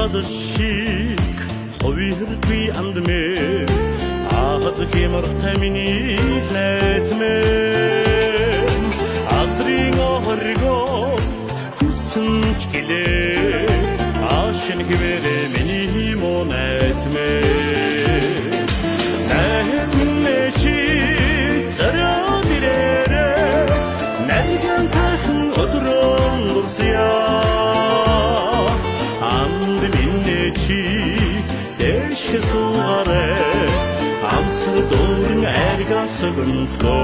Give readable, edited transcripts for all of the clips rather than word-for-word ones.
шиг хувирдгүй андмэ ахаз хэмэрхтэй миний найзмэ адрин орго хүсэнч гэлээ ашин хивэрэ миний монайзмэ найзмэ чи царайдэрэ нарган тахан өдрөн дурсяа Шесуаре амсар дөрн эргасгэнско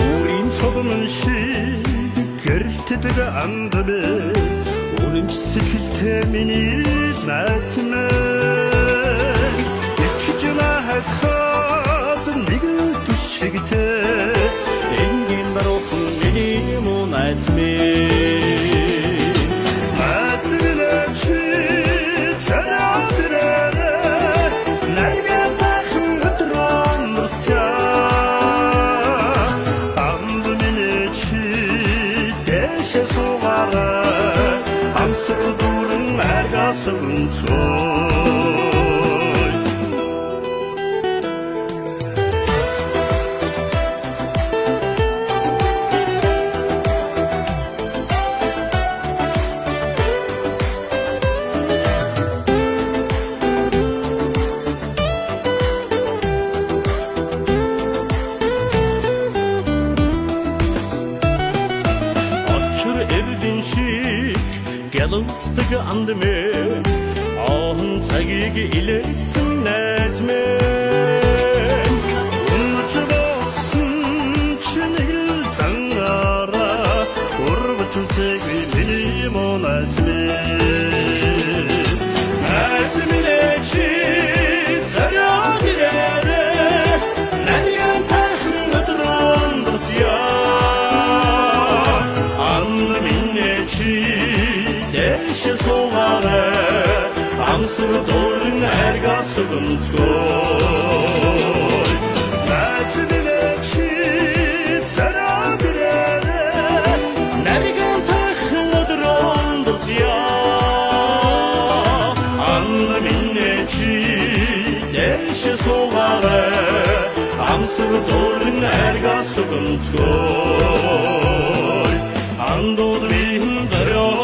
Урин цогмон шиг гэртдэг андбэ Урин сэтгэлтэй миний найзмэ Ичжна хахад нэг түшигтэй Энгийн баруун миний мөн найзмэ Амстердурын аргасын цой Очор эрдэн шиг Гялантдаг андмэ Ахан цагийг илээсэн найзмэ Унчбосон чинэл зангара Урвч үцэгви миний монайзмэ Найзмэ чи царайдэрэ нарган тахан өдрөн дурсяа Шесуаре амсар дөрн эргасгэнсгой Найзмэ чи царайдэрэ нарган тахан өдрөн дурсяа Андминэ чи шесуаре амсар дөрн эргасгэнсгой Андодвин зорё